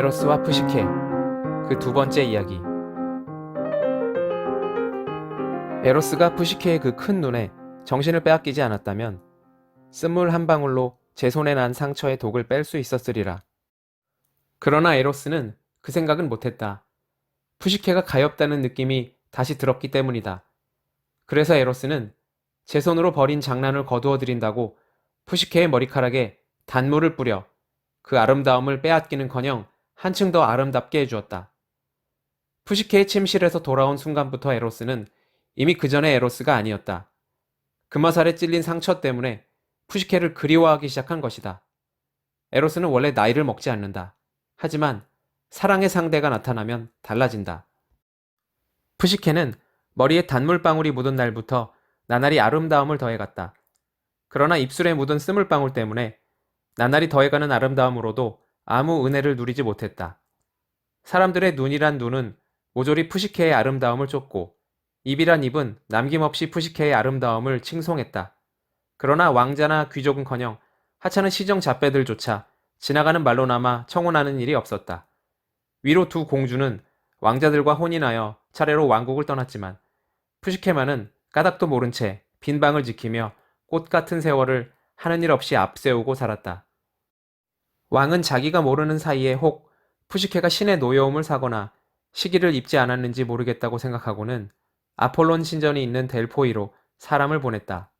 에로스와 푸시케, 그 두 번째 이야기. 에로스가 푸시케의 그 큰 눈에 정신을 빼앗기지 않았다면 쓴물 한 방울로 제 손에 난 상처의 독을 뺄 수 있었으리라. 그러나 에로스는 그 생각은 못했다. 푸시케가 가엾다는 느낌이 다시 들었기 때문이다. 그래서 에로스는 제 손으로 벌인 장난을 거두어 드린다고 푸시케의 머리카락에 단물을 뿌려 그 아름다움을 빼앗기는커녕 한층 더 아름답게 해주었다. 푸시케의 침실에서 돌아온 순간부터 에로스는 이미 그 전의 에로스가 아니었다. 금화살에 찔린 상처 때문에 푸시케를 그리워하기 시작한 것이다. 에로스는 원래 나이를 먹지 않는다. 하지만 사랑의 상대가 나타나면 달라진다. 푸시케는 머리에 단물방울이 묻은 날부터 나날이 아름다움을 더해갔다. 그러나 입술에 묻은 스물방울 때문에 나날이 더해가는 아름다움으로도 아무 은혜를 누리지 못했다. 사람들의 눈이란 눈은 모조리 푸시케의 아름다움을 쫓고 입이란 입은 남김없이 푸시케의 아름다움을 칭송했다. 그러나 왕자나 귀족은커녕 하찮은 시정 잡배들조차 지나가는 말로나마 청혼하는 일이 없었다. 위로 두 공주는 왕자들과 혼인하여 차례로 왕국을 떠났지만 푸시케만은 까닭도 모른 채 빈방을 지키며 꽃 같은 세월을 하는 일 없이 앞세우고 살았다. 왕은 자기가 모르는 사이에 혹 푸시케가 신의 노여움을 사거나 시기를 입지 않았는지 모르겠다고 생각하고는 아폴론 신전이 있는 델포이로 사람을 보냈다.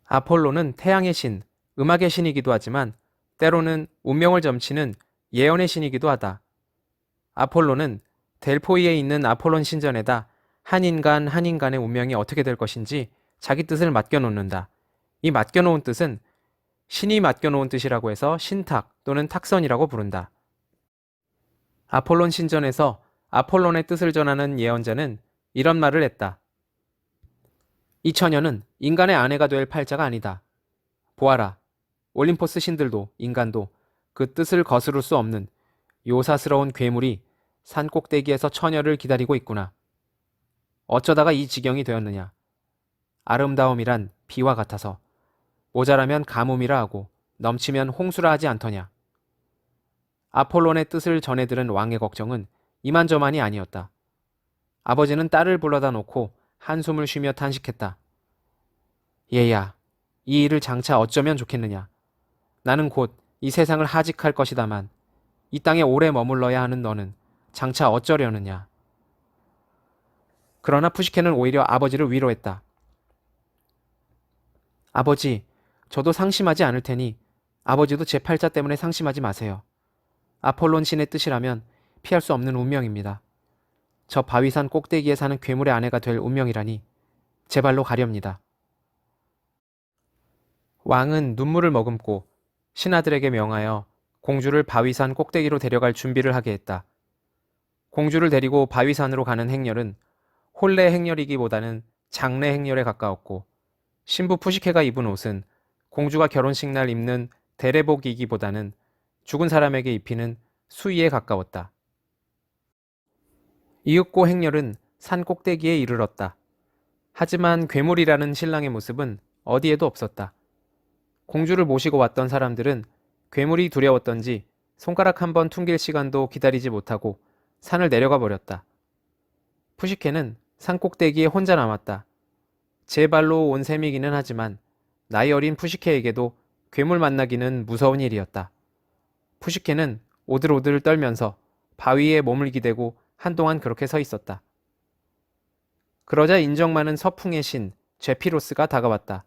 아폴로는 태양의 신, 음악의 신이기도 하지만 때로는 운명을 점치는 예언의 신이기도 하다. 아폴로는 델포이에 있는 아폴론 신전에다 한 인간의 운명이 어떻게 될 것인지 자기 뜻을 맡겨놓는다. 이 맡겨놓은 뜻은 신이 맡겨놓은 뜻이라고 해서 신탁 또는 탁선이라고 부른다. 아폴론 신전에서 아폴론의 뜻을 전하는 예언자는 이런 말을 했다. 이 처녀는 인간의 아내가 될 팔자가 아니다. 보아라, 올림포스 신들도 인간도 그 뜻을 거스를 수 없는 요사스러운 괴물이 산 꼭대기에서 처녀를 기다리고 있구나. 어쩌다가 이 지경이 되었느냐. 아름다움이란 비와 같아서 모자라면 가뭄이라 하고 넘치면 홍수라 하지 않더냐. 아폴론의 뜻을 전해 들은 왕의 걱정은 이만저만이 아니었다. 아버지는 딸을 불러다 놓고 한숨을 쉬며 탄식했다. 얘야, 이 일을 장차 어쩌면 좋겠느냐. 나는 곧 이 세상을 하직할 것이다만 이 땅에 오래 머물러야 하는 너는 장차 어쩌려느냐. 그러나 푸시케는 오히려 아버지를 위로했다. 아버지, 저도 상심하지 않을 테니 아버지도 제 팔자 때문에 상심하지 마세요. 아폴론 신의 뜻이라면 피할 수 없는 운명입니다. 저 바위산 꼭대기에 사는 괴물의 아내가 될 운명이라니 제 발로 가렵니다. 왕은 눈물을 머금고 신하들에게 명하여 공주를 바위산 꼭대기로 데려갈 준비를 하게 했다. 공주를 데리고 바위산으로 가는 행렬은 혼례 행렬이기보다는 장례 행렬에 가까웠고 신부 푸시케가 입은 옷은 공주가 결혼식 날 입는 대례복이기보다는 죽은 사람에게 입히는 수의에 가까웠다. 이윽고 행렬은 산 꼭대기에 이르렀다. 하지만 괴물이라는 신랑의 모습은 어디에도 없었다. 공주를 모시고 왔던 사람들은 괴물이 두려웠던지 손가락 한 번 퉁길 시간도 기다리지 못하고 산을 내려가 버렸다. 푸시케는 산 꼭대기에 혼자 남았다. 제 발로 온 셈이기는 하지만 나이 어린 푸시케에게도 괴물 만나기는 무서운 일이었다. 푸시케는 오들오들 떨면서 바위에 몸을 기대고 한동안 그렇게 서 있었다. 그러자 인정 많은 서풍의 신 제피로스가 다가왔다.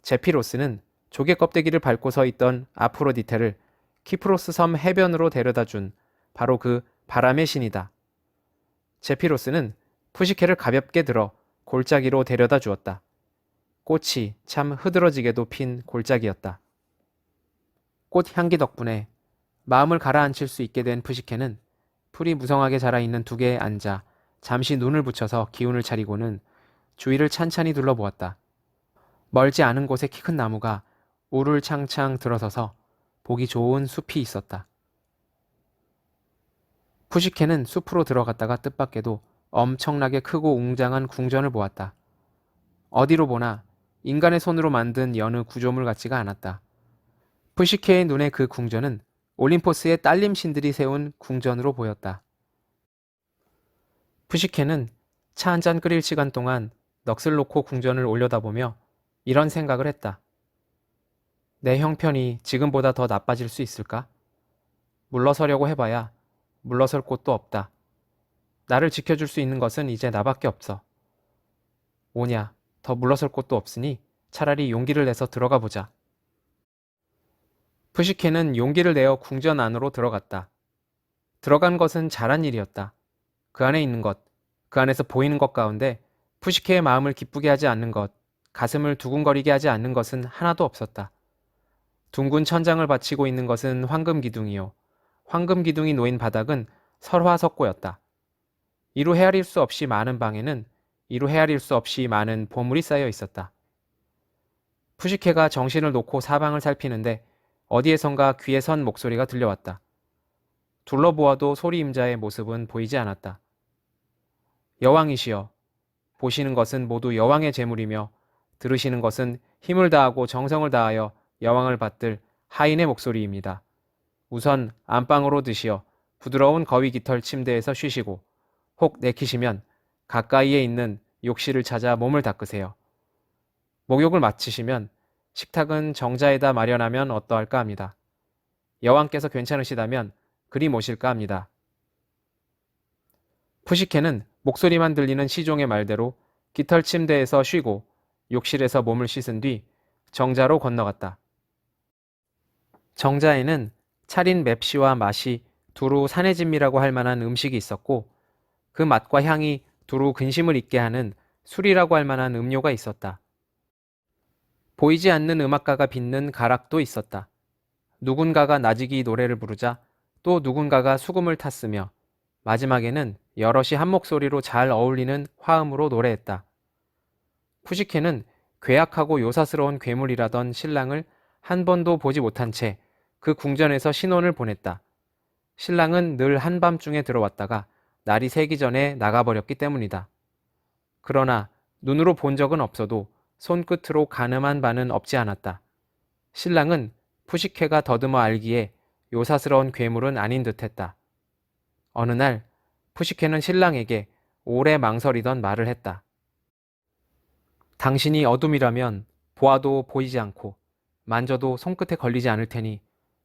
제피로스는 조개 껍데기를 밟고 서 있던 아프로디테를 키프로스 섬 해변으로 데려다 준 바로 그 바람의 신이다. 제피로스는 푸시케를 가볍게 들어 골짜기로 데려다 주었다. 꽃이 참 흐드러지게도 핀 골짜기였다. 꽃 향기 덕분에 마음을 가라앉힐 수 있게 된 푸시케는 풀이 무성하게 자라있는 두개에 앉아 잠시 눈을 붙여서 기운을 차리고는 주위를 찬찬히 둘러보았다. 멀지 않은 곳에 키 큰 나무가 우를창창 들어서서 보기 좋은 숲이 있었다. 푸시케는 숲으로 들어갔다가 뜻밖에도 엄청나게 크고 웅장한 궁전을 보았다. 어디로 보나 인간의 손으로 만든 여느 구조물 같지가 않았다. 푸시케의 눈에 그 궁전은 올림포스의 딸림 신들이 세운 궁전으로 보였다. 푸시케는 차 한 잔 끓일 시간 동안 넋을 놓고 궁전을 올려다보며 이런 생각을 했다. 내 형편이 지금보다 더 나빠질 수 있을까? 물러서려고 해봐야 물러설 곳도 없다. 나를 지켜줄 수 있는 것은 이제 나밖에 없어. 오냐, 더 물러설 곳도 없으니 차라리 용기를 내서 들어가 보자. 푸시케는 용기를 내어 궁전 안으로 들어갔다. 들어간 것은 잘한 일이었다. 그 안에 있는 것, 그 안에서 보이는 것 가운데 푸시케의 마음을 기쁘게 하지 않는 것, 가슴을 두근거리게 하지 않는 것은 하나도 없었다. 둥근 천장을 받치고 있는 것은 황금 기둥이요. 황금 기둥이 놓인 바닥은 설화석고였다. 이루 헤아릴 수 없이 많은 방에는 이루 헤아릴 수 없이 많은 보물이 쌓여 있었다. 푸시케가 정신을 놓고 사방을 살피는데 어디에선가 귀에 선 목소리가 들려왔다. 둘러보아도 소리 임자의 모습은 보이지 않았다. 여왕이시여, 보시는 것은 모두 여왕의 재물이며 들으시는 것은 힘을 다하고 정성을 다하여 여왕을 받들 하인의 목소리입니다. 우선 안방으로 드시어 부드러운 거위 깃털 침대에서 쉬시고 혹 내키시면 가까이에 있는 욕실을 찾아 몸을 닦으세요. 목욕을 마치시면 식탁은 정자에다 마련하면 어떠할까 합니다. 여왕께서 괜찮으시다면 그리 모실까 합니다. 푸시케는 목소리만 들리는 시종의 말대로 깃털 침대에서 쉬고 욕실에서 몸을 씻은 뒤 정자로 건너갔다. 정자에는 차린 맵시와 맛이 두루 산해진미라고 할 만한 음식이 있었고 그 맛과 향이 두루 근심을 잊게 하는 술이라고 할 만한 음료가 있었다. 보이지 않는 음악가가 빚는 가락도 있었다. 누군가가 나직이 노래를 부르자 또 누군가가 수금을 탔으며 마지막에는 여럿이 한 목소리로 잘 어울리는 화음으로 노래했다. 푸시케는 괴악하고 요사스러운 괴물이라던 신랑을 한 번도 보지 못한 채 그 궁전에서 신혼을 보냈다. 신랑은 늘 한밤중에 들어왔다가 날이 새기 전에 나가버렸기 때문이다. 그러나 눈으로 본 적은 없어도 손끝으로 가늠한 바는 없지 않았다. 신랑은 푸시케가 더듬어 알기에 요사스러운 괴물은 아닌 듯했다. 어느 날 푸시케는 신랑에게 오래 망설이던 말을 했다. 당신이 어둠이라면 보아도 보이지 않고 만져도 손끝에 걸리지 않을 테니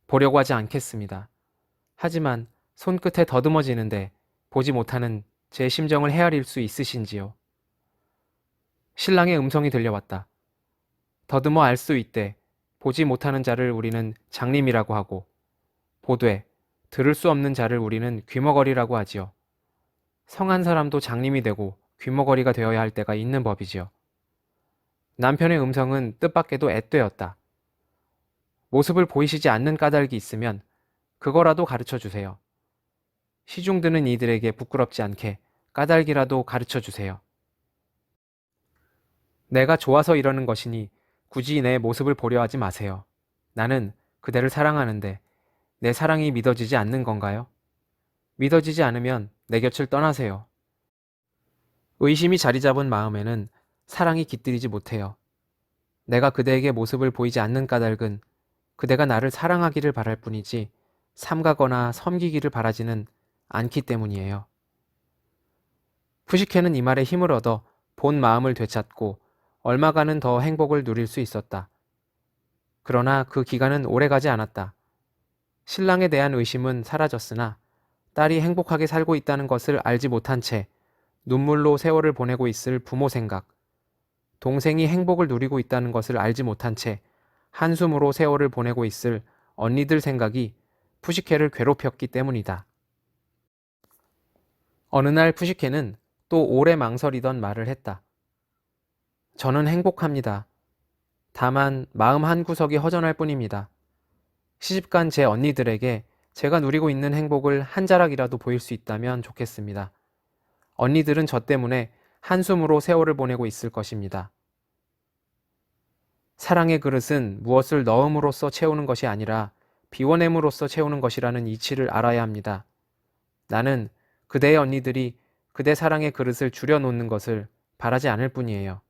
보려고 하지 않겠습니다. 하지만 손끝에 더듬어지는데 보지 못하는 제 심정을 헤아릴 수 있으신지요? 신랑의 음성이 들려왔다. 더듬어 알 수 있되 보지 못하는 자를 우리는 장님이라고 하고 보되 들을 수 없는 자를 우리는 귀머거리라고 하지요. 성한 사람도 장님이 되고 귀머거리가 되어야 할 때가 있는 법이지요. 남편의 음성은 뜻밖에도 앳되었다. 모습을 보이시지 않는 까닭이 있으면 그거라도 가르쳐 주세요. 시중 드는 이들에게 부끄럽지 않게 까닭이라도 가르쳐 주세요. 내가 좋아서 이러는 것이니 굳이 내 모습을 보려 하지 마세요. 나는 그대를 사랑하는데 내 사랑이 믿어지지 않는 건가요? 믿어지지 않으면 내 곁을 떠나세요. 의심이 자리 잡은 마음에는 사랑이 깃들이지 못해요. 내가 그대에게 모습을 보이지 않는 까닭은 그대가 나를 사랑하기를 바랄 뿐이지 삼가거나 섬기기를 바라지는 않기 때문이에요. 푸시케는 이 말에 힘을 얻어 본 마음을 되찾고 얼마간은 더 행복을 누릴 수 있었다. 그러나 그 기간은 오래가지 않았다. 신랑에 대한 의심은 사라졌으나 딸이 행복하게 살고 있다는 것을 알지 못한 채 눈물로 세월을 보내고 있을 부모 생각, 동생이 행복을 누리고 있다는 것을 알지 못한 채 한숨으로 세월을 보내고 있을 언니들 생각이 푸시케를 괴롭혔기 때문이다. 어느 날 푸시케는 또 오래 망설이던 말을 했다. 저는 행복합니다. 다만 마음 한구석이 허전할 뿐입니다. 시집간 제 언니들에게 제가 누리고 있는 행복을 한 자락이라도 보일 수 있다면 좋겠습니다. 언니들은 저 때문에 한숨으로 세월을 보내고 있을 것입니다. 사랑의 그릇은 무엇을 넣음으로써 채우는 것이 아니라 비워냄으로써 채우는 것이라는 이치를 알아야 합니다. 나는 그대의 언니들이 그대 사랑의 그릇을 줄여놓는 것을 바라지 않을 뿐이에요.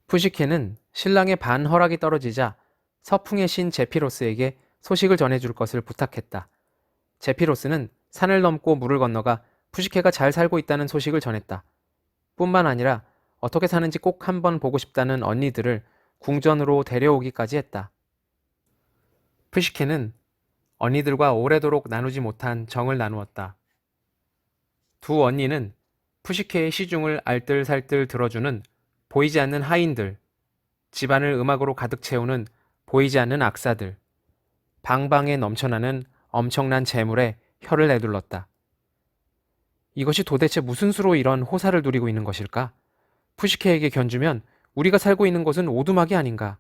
푸시케는 신랑의 반허락이 떨어지자 서풍의 신 제피로스에게 소식을 전해줄 것을 부탁했다. 제피로스는 산을 넘고 물을 건너가 푸시케가 잘 살고 있다는 소식을 전했다. 뿐만 아니라 어떻게 사는지 꼭 한번 보고 싶다는 언니들을 궁전으로 데려오기까지 했다. 푸시케는 언니들과 오래도록 나누지 못한 정을 나누었다. 두 언니는 푸시케의 시중을 알뜰살뜰 들어주는 보이지 않는 하인들, 집안을 음악으로 가득 채우는 보이지 않는 악사들, 방방에 넘쳐나는 엄청난 재물에 혀를 내둘렀다. 이것이 도대체 무슨 수로 이런 호사를 누리고 있는 것일까? 푸시케에게 견주면 우리가 살고 있는 곳은 오두막이 아닌가?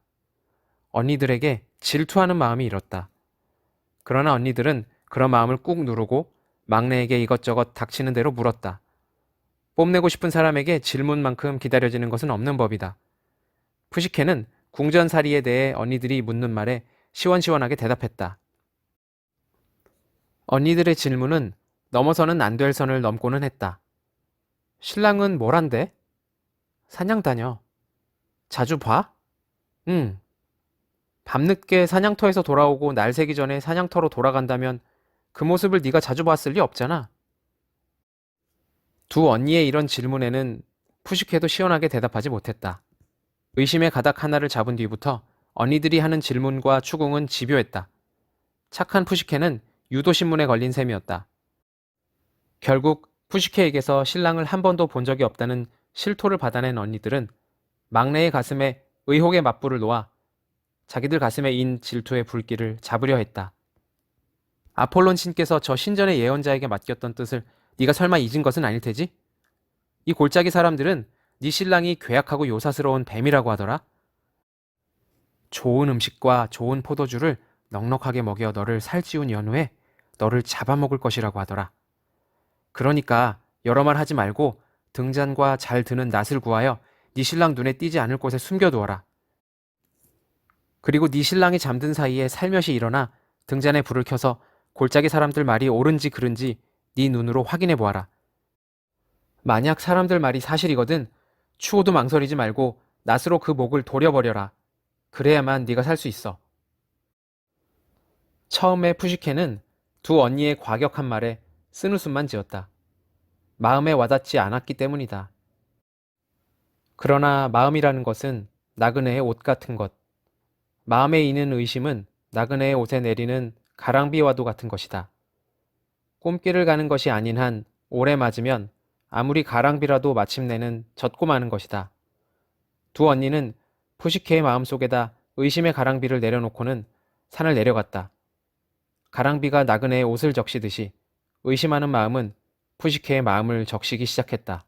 언니들에게 질투하는 마음이 일었다. 그러나 언니들은 그런 마음을 꾹 누르고 막내에게 이것저것 닥치는 대로 물었다. 뽐내고 싶은 사람에게 질문만큼 기다려지는 것은 없는 법이다. 푸시케는 궁전살이에 대해 언니들이 묻는 말에 시원시원하게 대답했다. 언니들의 질문은 넘어서는 안 될 선을 넘고는 했다. 신랑은 뭘 한대? 사냥 다녀. 자주 봐? 응. 밤늦게 사냥터에서 돌아오고 날 새기 전에 사냥터로 돌아간다면 그 모습을 네가 자주 봤을 리 없잖아. 두 언니의 이런 질문에는 푸시케도 시원하게 대답하지 못했다. 의심의 가닥 하나를 잡은 뒤부터 언니들이 하는 질문과 추궁은 집요했다. 착한 푸시케는 유도신문에 걸린 셈이었다. 결국 푸시케에게서 신랑을 한 번도 본 적이 없다는 실토를 받아낸 언니들은 막내의 가슴에 의혹의 맞불을 놓아 자기들 가슴에 인 질투의 불길을 잡으려 했다. 아폴론 신께서 저 신전의 예언자에게 맡겼던 뜻을 네가 설마 잊은 것은 아닐 테지? 이 골짜기 사람들은 네 신랑이 괴악하고 요사스러운 뱀이라고 하더라. 좋은 음식과 좋은 포도주를 넉넉하게 먹여 너를 살찌운 연후에 너를 잡아먹을 것이라고 하더라. 그러니까 여러 말 하지 말고 등잔과 잘 드는 낫을 구하여 네 신랑 눈에 띄지 않을 곳에 숨겨두어라. 그리고 네 신랑이 잠든 사이에 살며시 일어나 등잔에 불을 켜서 골짜기 사람들 말이 옳은지 그른지 네 눈으로 확인해 보아라. 만약 사람들 말이 사실이거든 추호도 망설이지 말고 낫으로 그 목을 도려버려라. 그래야만 네가 살 수 있어. 처음에 푸시케는 두 언니의 과격한 말에 쓴웃음만 지었다. 마음에 와닿지 않았기 때문이다. 그러나 마음이라는 것은 나그네의 옷 같은 것. 마음에 이는 의심은 나그네의 옷에 내리는 가랑비와도 같은 것이다. 꿈길을 가는 것이 아닌 한 오래 맞으면 아무리 가랑비라도 마침내는 젖고 마는 것이다. 두 언니는 푸시케의 마음속에다 의심의 가랑비를 내려놓고는 산을 내려갔다. 가랑비가 나그네의 옷을 적시듯이 의심하는 마음은 푸시케의 마음을 적시기 시작했다.